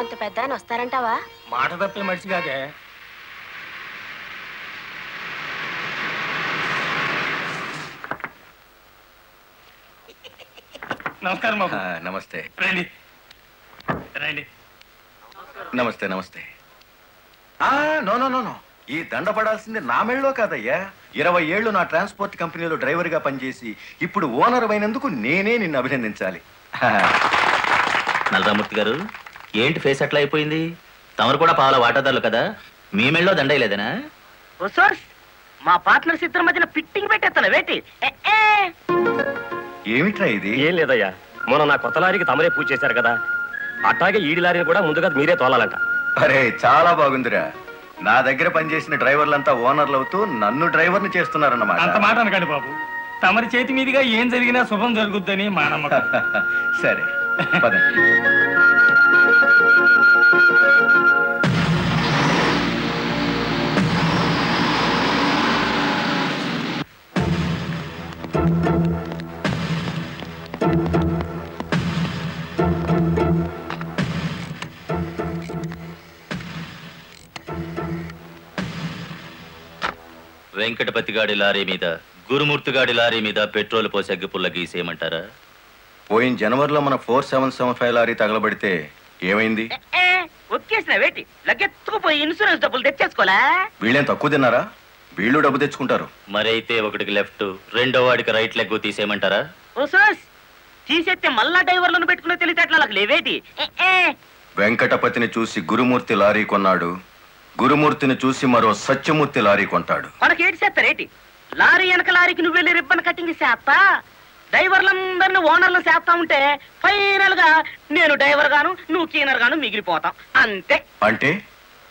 అంత పెద్ద ఆయన వస్తారంటావా? మాట తప్పే మనిషి కాదే. నమస్కారం బాబు. నమస్తే. రండి రండి. నమస్తే నమస్తే. నో నో నో నో, ఈ దండ పడాల్సింది నా మెళ్ళలో కాదయ్యా. 20 ఏళ్ళు నా ట్రాన్స్పోర్ట్ కంపెనీలో డ్రైవర్గా పనిచేసి ఇప్పుడు ఓనర్ అయినందుకు నేనే నిన్ను అభినందించాలి. నల్లరామూర్తి గారు, ఏంటి ఫేస్ అట్లా అయిపోయింది? తమరు కూడా పాల వాటాదారులు కదా, మీ మెళ్ళలో దండయలేదనా? మా పార్ట్నర్స్ ఇద్దరి మధ్యన ఫిట్టింగ్ పెట్టేస్తాను వేటి. ఏమిట్రా ఇది? ఏం లేదయ్యా, మొన్న నా కొత్త లారీకి తమరే పూజ చేశారు కదా, అట్లాగే ఈడి లారీని కూడా ముందుగా మీరే తోలాలంట. అరే చాలా బాగుందిరా. నా దగ్గర పనిచేసిన డ్రైవర్లంతా ఓనర్లు అవుతూ నన్ను డ్రైవర్ని చేస్తున్నారన్నమాట. అంత మాట అనకండి బాబు. తమరి చేతి మీదుగా ఏం జరిగినా శుభం జరుగుద్దని మా నమ్మకం. సరే పదండి. వెంకటపతి గాడి లారీ మీద, గురుమూర్తి గాడి లారీ మీద పెట్రోల్ పోసి అగ్గిపుల్ల గీసేయమంటారా? పోయిన జనవరిలో మన 4775 లారీ తగలబడితే ఏమైంది? ఒక్కేసిన వేటి లగ్గెత్తుకుపోయి ఇన్సూరెన్స్ డబ్బులు తెచ్చేసుకోలే. వీళ్ళేం తక్కువ తిన్నారా? వీళ్ళు డబ్బు తెచ్చుకుంటారు. మరైతే ఒకటికి లెఫ్ట్, రెండో వాడికి రైట్ లెగ్ తీసేయమంటారా? ఓ సోస్, తీసేస్తే మళ్ళా డ్రైవర్లను పెట్టుకునే తెలిసేట్లా లేవేటి. వెంకటపతిని చూసి గురుమూర్తి లారీ కొన్నాడు, గురుమూర్తిని చూసి మరో సత్యమూర్తి లారీ కొంటాడు. మనకి ఏటి చేస్తారేటి? లారీ వెనక లారీకి నువ్వు వెళ్ళి రిబ్బన్ కటింగ్ చేస్తా, డ్రైవర్లందరినీ ఓనర్లు చేస్తా ఉంటే ఫైనల్ గా నేను డ్రైవర్ గాను నువ్వు క్లీనర్ గాను మిగిలిపోతాం అంతే. అంటే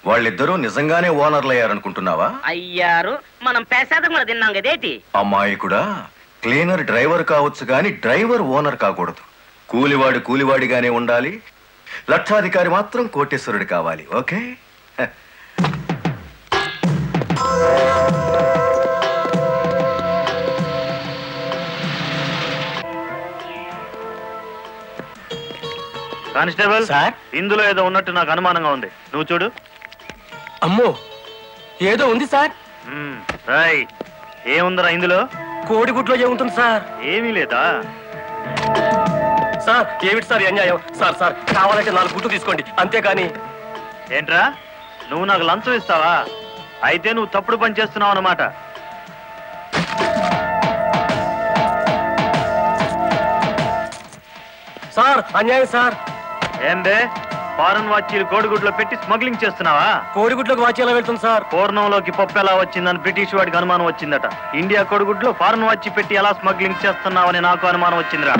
వాళ్ళిద్దరూ నిజంగానే ఓనర్లు అయ్యారనుకుంటున్నావా? అయ్యారు, మనం పేసాదం కూడా తిన్నాం కదేటి. అమ్మాయి కూడా క్లీనర్ డ్రైవర్ కావచ్చు గాని డ్రైవర్ ఓనర్ కాకూడదు. కూలివాడు కూలివాడిగానే ఉండాలి, లక్షాధికారి మాత్రం కోటేశ్వరుడు కావాలి. ఓకే? కానిస్టేబుల్ సార్, ఇందులో ఏదో ఉన్నట్టు నాకు అనుమానంగా ఉంది, నువ్వు చూడు. అమ్మో, ఏదో ఉంది సార్. రాయ్, ఏముందరా ఇందులో? కోడిగుడ్లో ఏముంటుంది సార్? ఏమీ లేదా సార్? ఏమిటి సార్ అన్యాయం? సార్ సార్, కావాలంటే 4 గుడ్లు తీసుకోండి, అంతేకాని. ఏంట్రా, నువ్వు నాకు లంచం ఇస్తావా? అయితే నువ్వు తప్పుడు పని చేస్తున్నావు అన్నమాట. సార్ అన్యాయం సార్. ఏందే, ఫారెన్ వాచీలు కోడిగుడ్లో పెట్టి స్మగ్లింగ్ చేస్తున్నావా? కోడిగుడ్లోకి వాచ్ ఎలా వెళ్తుంది సార్? పూర్ణంలోకి పప్పు ఎలా వచ్చిందని బ్రిటిష్ వాడికి అనుమానం వచ్చిందట. ఇండియా కోడిగుడ్లో ఫారెన్ వాచ్ పెట్టి ఎలా స్మగ్లింగ్ చేస్తున్నావని నాకు అనుమానం వచ్చిందిరా.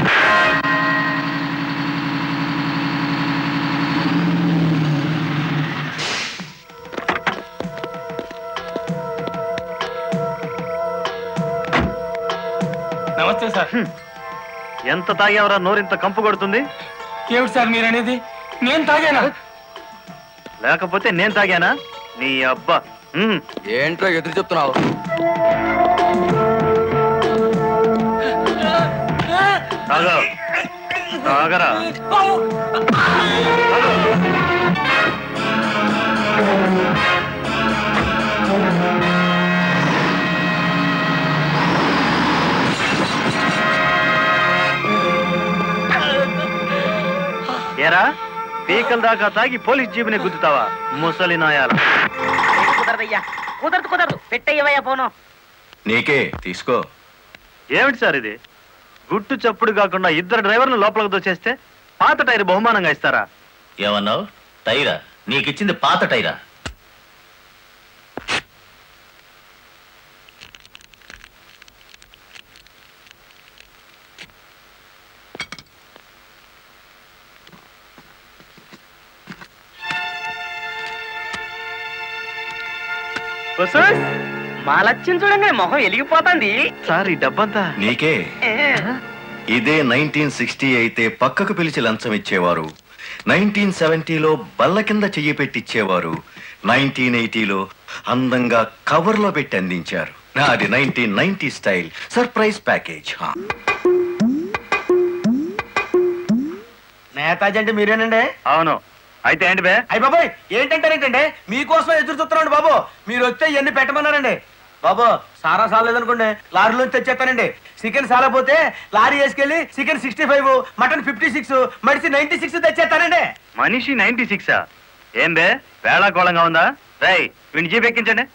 నమస్తే సార్. ఎంత తాగేవరా నోరింత కంపు కొడుతుంది? ఏమిటి సార్ మీరు అనేది? నేను తాగానా? లేకపోతే నేను తాగానా? నీ అబ్బా. ఏంట్రా ఎదురు చెప్తున్నావు? తాగా, తాగరా. ఏరా, పీకల దాకా తాగి పోలీస్ జీబుని గుద్దుతావా ముసలి నాయాల? కుదరదయ్యా, కుదరదు, పెట్టయ్యవయ్యా పోను. నీకే తీసుకో. ఏమిటి సార్ ఇది? గుట్టు చప్పుడు కాకుండా 2 డ్రైవర్లు లోపలికి దోచేస్తే పాత టైర్ బహుమానంగా ఇస్తారా? ఏమన్నావు? టైరా? నీకిచ్చింది పాత టైరా? మా లక్ష్యం చూడండి, మొహం వెలిగిపోతుంది. సార్ ఈ డబ్బంతా నీకే. ఇదే 1960 అయితే పక్కకు పిలిచి లంచం ఇచ్చేవారు, 1970లో బల్ల కింద చెయ్యి పెట్టిచ్చేవారు, 1980లో అందంగా కవర్లో పెట్టి అందించారు. నాది 1990 స్టైల్ సర్ప్రైజ్ ప్యాకేజ్. నేతాజీ అంటే మీరేనండి? అవును, అయితే ఏంటి బే? అయ్య బాబాయ్ ఏంటంటారేంటండి మీకోసం ఎదురు చూస్తున్నాండి బాబు మీరు వస్తే ఇవన్నీ పెట్టమన్నారండి బాబు సారా సాలేదనుకోండి లారీలోంచి తెచ్చేస్తానండి చికెన్ సాలపోతే లారీ వేసుకెళ్ళి చికెన్ 65 మటన్ 56 మడిసి 96 తెచ్చేస్తానండి మనిషి 96 ఏం బే వేళాకోళంగా ఉందా? రై వీడిని జీప్ ఎక్కించండి.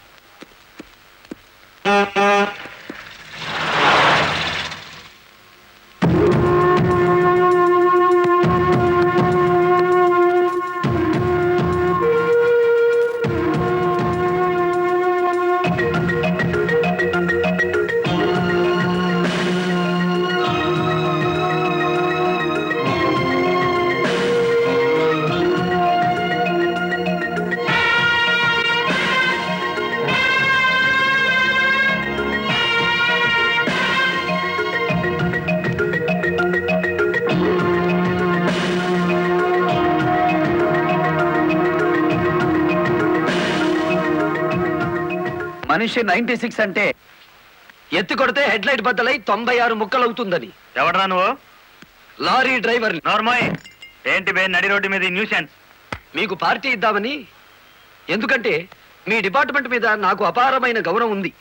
మనిషి 96 అంటే ఎత్తి కొడితే హెడ్ లైట్ బద్దలై 96 ముక్కలు అవుతుందని. ఎవడరా నువ్వు? Lorry driver. నోర్మోయ్, ఏంటి బే నడి రోడ్డు మీద న్యూసెన్స్? మీకు పార్టీ ఇద్దామని. ఎందుకంటే మీ డిపార్ట్మెంట్ మీద నాకు అపారమైన గౌరవం ఉంది.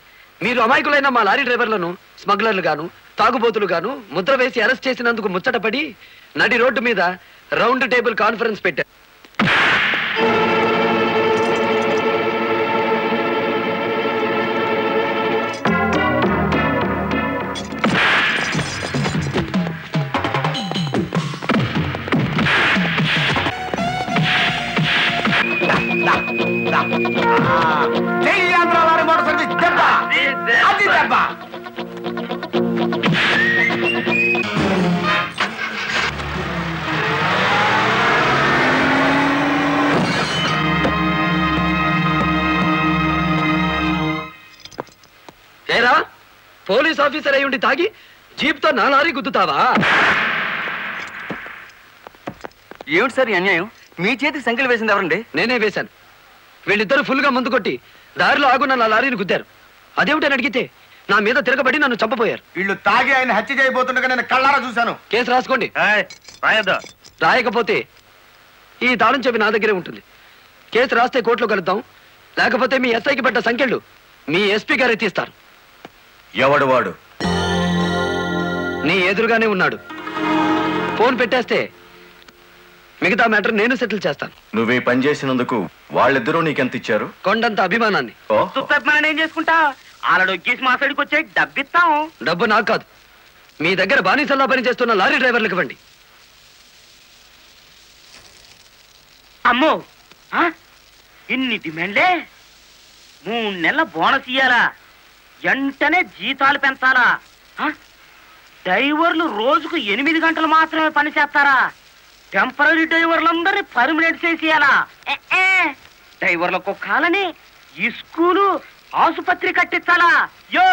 మీరు అమాయకులైన మా లారీ డ్రైవర్లను స్మగ్లర్లు గాను తాగుబోతులు గాను ముద్ర వేసి అరెస్ట్ చేసినందుకు ముచ్చటపడి నడి రోడ్డు మీద రౌండ్ టేబుల్ కాన్ఫరెన్స్ పెట్టారు. జై ఆంధ్ర లారీ మోటార్ సర్వీస్ దెబ్బ అది దెబ్బ ఏరా పోలీస్ ఆఫీసర్ అయి ఉండి తాగి జీప్తో నా లారీ గుద్దుతావా? ఏమిటి సార్ ఈ అన్యాయం మీ చేతికి సంఖ్యలు వేసింది ఎవరండి నేనే వేశాను. వీళ్ళిద్దరూ ఫుల్గా ముందు కొట్టి దారిలో ఆగున్న నా లారీని గుద్దారు. అదేమిటని అడిగితే నా మీద తిరగబడి నన్ను చంపపోయారు. వీళ్ళు తాగి ఆయన హత్య చేయబోతుండగా నేను కళ్ళారా చూశాను. కేసు రాసుకోండి. రాయద్దా? రాయకపోతే ఈ తాళం చెవి నా దగ్గరే ఉంటుంది. కేసు రాస్తే కోర్టులో కలుద్దాం, లేకపోతే మీ ఎస్ఐకి పడ్డ సంఖ్యలు మీ ఎస్పీ గారు ఎత్తిస్తారు. ఎవడు వాడు? నీ ఎదురుగానే ఉన్నాడు. ఫోన్ పెట్టేస్తే మిగతా మ్యాటర్ నేను సెటిల్ చేస్తాను. నువ్వే పని చేసినందుకు వాళ్ళిద్దరూ నీకెంత ఇచ్చారు? కొండంత అభిమానాన్ని. మనం ఏం చేసుకుంటా ఆలడొగ్గేసి మా సైడ్కి వచ్చే డబ్బిస్తాం. డబ్బు నాకు కాదు, మీ దగ్గర బానిసల్లా పనిచేస్తున్న లారీ డ్రైవర్లకు ఇవ్వండి. అమ్మో ఆ? ఇన్ని డిమాండ్లే? 3 నెలల బోనస్ ఇయ్యాలా? వెంటనే జీతాలు పెంచాలా? ఆ? డ్రైవర్లు రోజుకు 8 గంటలు మాత్రమే పని చేస్తారా? టెంపరీ డ్రైవర్లందరినీ పర్మనెంట్ చేసేయాలా? డ్రైవర్లకు కాలని ఈ స్కూలు ఆసుపత్రి కట్టించాలా? యో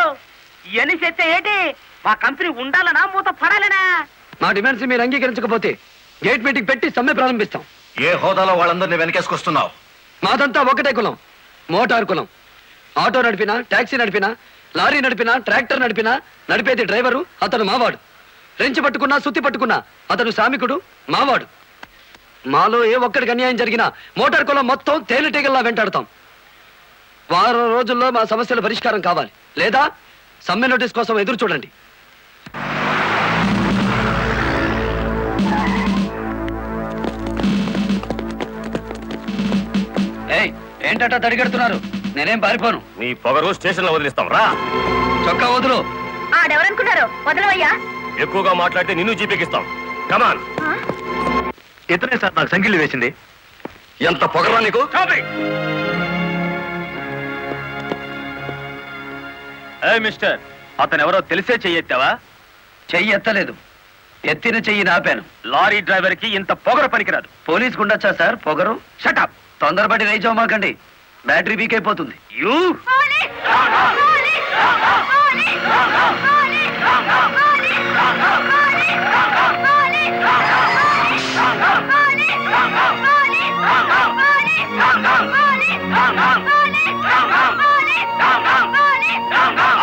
ఇవన్నీ చేస్తే ఏంటి? మా కంపెనీ ఉండాలనా మూత పడాలనా? మా డిమాండ్స్ మీరు అంగీకరించకపోతే గేట్ మీటింగ్ పెట్టి సమ్మె ప్రారంభిస్తాం. ఏ హోదాలో వాళ్ళందరినీ వెనకేసుకొస్తున్నావు? మాదంతా ఒకటే కులం, మోటార్ కులం. ఆటో నడిపినా, టాక్సీ నడిపినా, లారీ నడిపినా, ట్రాక్టర్ నడిపినా నడిపేది డ్రైవరు, అతను మావాడు. రెంచి పట్టుకున్నా, సుత్తి పట్టుకున్నా అతను శ్రామికుడు, మావాడు. మాలో ఏ ఒక్కడికి అన్యాయం జరిగినా మోటార్ కులం మొత్తం తేలిటీగల్లా వెంటాడతాం. వారం రోజుల్లో మా సమస్యల పరిష్కారం కావాలి, లేదా సమ్మె నోటీస్ కోసం ఎదురు చూడండి. ఏయ్, ఏంటట తడిగడుతున్నారు? నేనేం పారిపోను. నీ పొగరు స్టేషన్ లో వదిలిస్తాం రా. చొక్కా వదులు. ఆడెవరనుకున్నారు? వదలవయ్యా. ఎక్కువగా మాట్లాడితే నిన్ను జీపెక్కిస్తాం. కమాన్. ఇతనే సార్ నాకు సంఖ్యలు వేసింది. ఎంత పొగరా నీకు? మిస్టర్, అతను ఎవరో తెలిసే చెయ్యెత్తావా? చెయ్యి ఎత్తలేదు, ఎత్తిన చెయ్యి నాపాను. లారీ డ్రైవర్ కి ఇంత పొగర పనికిరాదు. పోలీస్ ఉండొచ్చా సార్ పొగరు? షటప్. తొందరపడి రైచోమాకండి, బ్యాటరీ వీక్ అయిపోతుంది. యూ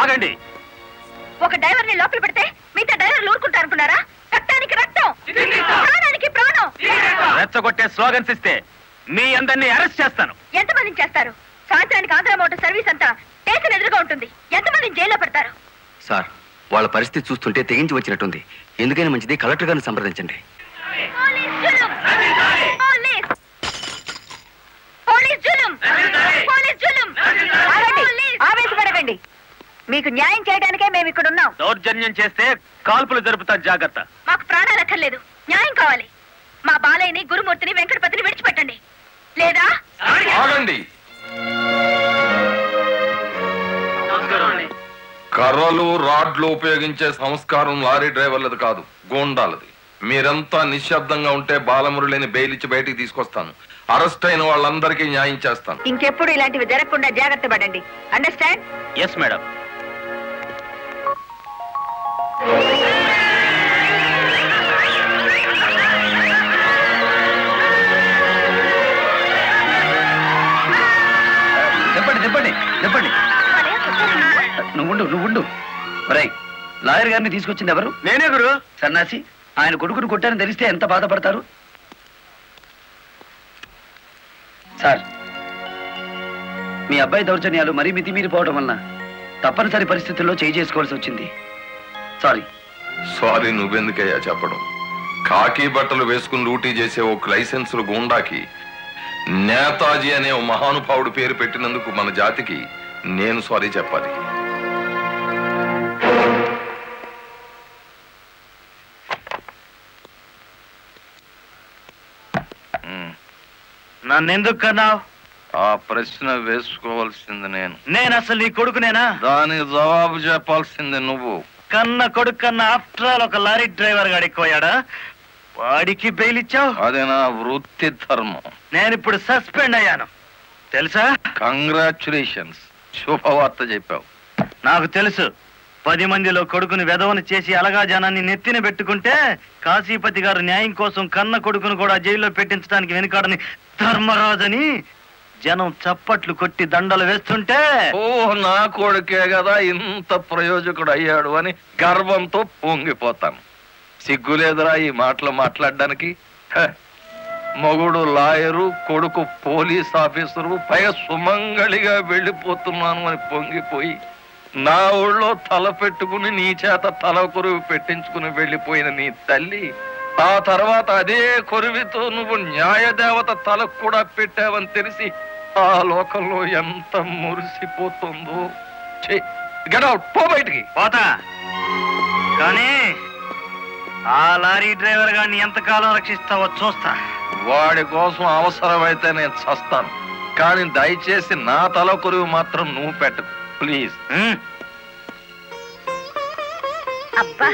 ఆగండి. ఒక డ్రైవర్ ని లోపల పెడితే మిగతా డ్రైవర్లు ఊరుకుంటారు అనుకున్నారా? రక్తానికి రక్తం, ప్రాణానికి ప్రాణం. రెచ్చగొట్టే స్లోగన్స్ ఇస్తే మీ అందరినీ అరెస్ట్ చేస్తాను. ఎంతమందిని చేస్తారు? సాయంత్రానికి ఆంధ్ర మోటార్ సర్వీస్ అంతా స్టేషన్ ఎదురుగా ఉంటుంది. ఎంతమందిని జైల్లో పెడతారు? సార్, వాళ్ళ పరిస్థితి చూస్తుంటే తెగించి వచ్చినట్టుంది. ఎందుకైనా మంచిది కలెక్టర్ గారిని సంప్రదించండి. పోలీస్ జులుం! పోలీస్! పోలీస్ జులుం! పోలీస్ జులుం! ఆగండి! ఆవేశపడకండి. మీకు న్యాయం చేయడానికే మేము ఇక్కడ ఉన్నాం. దౌర్జన్యం చేస్తే కాల్పులు జరుపుతాను, జాగ్రత్త. మాకు ప్రాణాలు అక్కర్లేదు, న్యాయం కావాలి. మా బాలయ్యని, గురుమూర్తిని, వెంకటపతిని విడిచిపెట్టండి. లేదా ఆగండి. కర్రలు రాడ్లు ఉపయోగించే సంస్కారం లారీ డ్రైవర్లది కాదు, గోండాలది. మీరంతా నిశ్శబ్దంగా ఉంటే బాలమురళిని బెయిలిచ్చి బయటికి తీసుకొస్తాను. అరెస్ట్ అయిన వాళ్ళందరికీ న్యాయం చేస్తాను. ఇంకెప్పుడు ఇలాంటివి జరగకుండా జాగ్రత్త పడండి. అండర్స్టాండ్? Yes madam. చెప్పండి చెప్పండి చెప్పండి. నువ్వుండు రై, లాయర్ గారిని తీసుకొచ్చింది ఎవరు? నేనే గురు. సన్నాసి, ఆయన కొడుకును కొట్టారని తెలిస్తే ఎంత బాధపడతారు? సార్, మీ అబ్బాయి దౌర్జన్యాలు మరీ మితిమీరిపోవడం వలన తప్పనిసరి పరిస్థితుల్లో చేయి చేసుకోవాల్సి వచ్చింది. సారీ. సారీ నువ్వెందుకయ్యా చెప్పడం? కాకి బట్టలు వేసుకుని డ్యూటీ చేసే ఒక లైసెన్సులు గూండాకి నేతాజీ అనే ఓ మహానుభావుడు పేరు పెట్టినందుకు మన జాతికి నేను సారీ చెప్పాలి. నన్నెందుకు కన్నావు? ఆ ప్రశ్న వేసుకోవాల్సింది నేను అసలు నీ కొడుకునేనా? దానికి జవాబు చెప్పాల్సింది నువ్వు. కన్న కొడుకు కన్నా ఆఫ్టర్ ఆల్ ఒక లారీ డ్రైవర్ గాడు ఎక్కువయ్యాడా? వాడికి బెయిల్ ఇచ్చావు. అది నా వృత్తి ధర్మం. నేను ఇప్పుడు సస్పెండ్ అయ్యాను తెలుసా? కంగ్రాచులేషన్స్, శుభవార్త చెప్పావు. నాకు తెలుసు. 10 మందిలో కొడుకుని వెధవను చేసి అలగా జనాన్ని నెత్తిన పెట్టుకుంటే కాశీపతి గారు న్యాయం కోసం కన్న కొడుకును కూడా జైల్లో పెట్టించడానికి వెనుకాడని ధర్మరాజని జనం చప్పట్లు కొట్టి దండలు వేస్తుంటే, ఓ నా కొడుకే కదా ఇంత ప్రయోజకుడు అయ్యాడు అని గర్వంతో పొంగిపోతాను. సిగ్గులేదురా ఈ మాటలు మాట్లాడడానికి? మొగుడు లాయరు, కొడుకు పోలీస్ ఆఫీసరు, పైగా సుమంగళిగా వెళ్ళిపోతున్నాను అని పొంగిపోయి నా ఊళ్ళో తల పెట్టుకుని నీ చేత తల కొరువు పెట్టించుకుని వెళ్ళిపోయిన నీ తల్లి ఆ తర్వాత అదే కొరువితో నువ్వు న్యాయదేవత తలకు కూడా పెట్టావని తెలిసి ఆ లోకంలో ఎంత మురిసిపోతుందో. గెట్ అవుట్, పో బయటికి. పోతా. కానీ ఆ లారీ డ్రైవర్ గారిని ఎంతకాలం రక్షిస్తావో చూస్తా. వాడి కోసం అవసరమైతే నేను చస్తాను, కానీ దయచేసి నా తల కొరువు మాత్రం నువ్వు పెట్టకు ప్లీజ్. అబ్బా,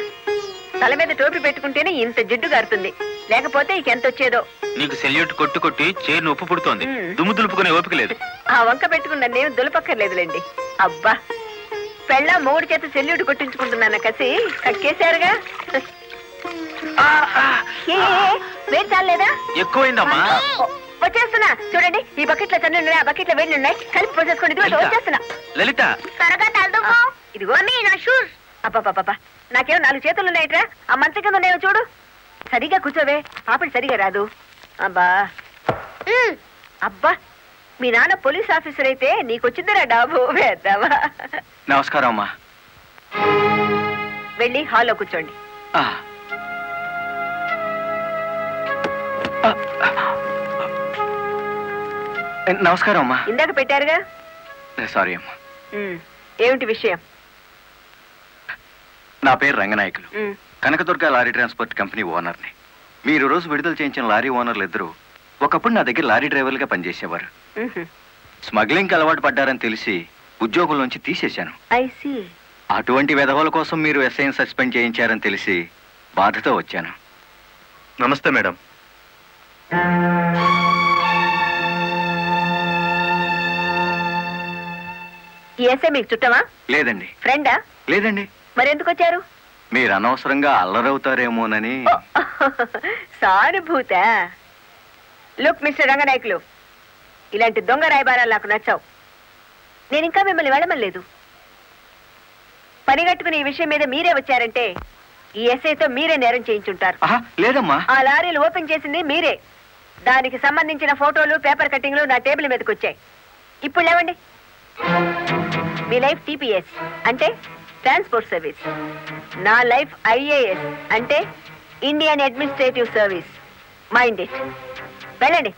తల మీద టోపీ పెట్టుకుంటేనే ఇంత జిడ్డు గారుతుంది, లేకపోతే ఇక ఎంత వచ్చేదో. నీకు సెల్యూట్ కొట్టు కొట్టి చేరు ఉప్పు పుడుతోంది. మ్. దుమ్ము దులుపుకునే ఓపిక లేదు. ఆ వంక పెట్టుకున్న నేను దులపక్కర్లేదులేండి. అబ్బా, పెళ్ళ మూడు చేత సెల్యూట్ కొట్టించుకుంటున్నాను కసి కక్కేశారుగా. ఏ, వేడి చాలేదా? ఎక్కువైందమ్మా. వచ్చేస్తున్నా చూడండి. ఈ బకెట్లో తన్ను ఉన్నాయి, ఆ బకెట్లో వేడి ఉన్నాయి. కలిపి పోసేసుకోండి. ఇదిగో వచ్చేస్తున్నా. లలిత, త్వరగా తలదుకో. ఇదిగో నా షూస్. అబ్బాబాబా, నాకేమో 4 చేతులు ఉన్నాయిట్రా. ఆ మంచం కింద ఉన్నాయో చూడు. సరిగా కూర్చోవే, పాపడి సరిగా రాదు. అబ్బా అబ్బా, మీ నాన్న పోలీస్ ఆఫీసర్ అయితే నీకొచ్చిందిరా డాబు వేద్దావా. నమస్కారం అమ్మా. వెళ్ళి హాల్లో కూర్చోండి. నమస్కారం అమ్మా. ఇందాక పెట్టారుగా. సారీ అమ్మా. ఏమిటి విషయం? నా పేరు రంగనాయకులు, ఉమ్, కనకదుర్గ లారీ ట్రాన్స్పోర్ట్ కంపెనీ ఓనర్ని. మీరు రోజు విడుదల చేయించిన లారీ ఓనర్లు ఇద్దరు ఒకప్పుడు నా దగ్గర లారీ డ్రైవర్లుగా పనిచేసేవారు. ఉహు. స్మగ్లింగ్కి అలవాటు పడ్డారని తెలిసి ఉద్యోగం నుంచి తీసేశాను. I see. అటువంటి విధవల కోసం మీరు ఎస్ఐని సస్పెండ్ చేయించారని తెలిసి బాధతో వచ్చాను. నమస్తే మేడం. ఈ ఎస్ఐ మీకు చుట్టమా? లేదండి. ఫ్రెండా? లేదండి. మరెందుకు వచ్చారు? మీరు అనవసరంగా అల్లరవుతారేమోనని. సానుభూత. లుక్ మిస్టర్ రంగనాయకులు, ఇలాంటి దొంగ రాయబారాలు నాకు నచ్చావు. నేను ఇంకా మిమ్మల్ని వెళ్ళమలేదు. పనిగట్టుకుని ఈ విషయం మీద మీరే వచ్చారంటే ఈ ఎస్ఐతో మీరే నేరం చేయించుంటారు. లేదమ్మా. ఆ లారీలు ఓపెన్ చేసింది మీరే. దానికి సంబంధించిన ఫోటోలు పేపర్ కట్టింగ్లు నా టేబుల్ మీదకి వచ్చాయి. ఇప్పుడు లేవండి. మీ లైఫ్ టీపీఎస్ అంటే ట్రాన్స్పోర్ట్ సర్వీస్, నా లైఫ్ ఐఏఎస్ అంటే Indian administrative service. Mind it. వెళ్ళండి.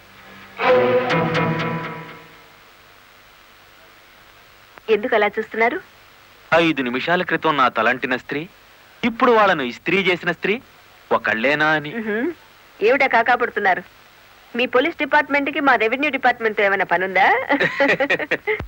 ఎందుకు అలా చూస్తున్నారు? 5 నిమిషాల క్రితం నా తలంటిన స్త్రీ ఇప్పుడు వాళ్ళను ఇస్త్రీ చేసిన స్త్రీ ఒకళ్ళేనా అని. ఏమిటా కాకాపడుతున్నారు? మీ పోలీస్ డిపార్ట్మెంట్ కి మా రెవెన్యూ డిపార్ట్మెంట్ ఏమైనా పనుందా?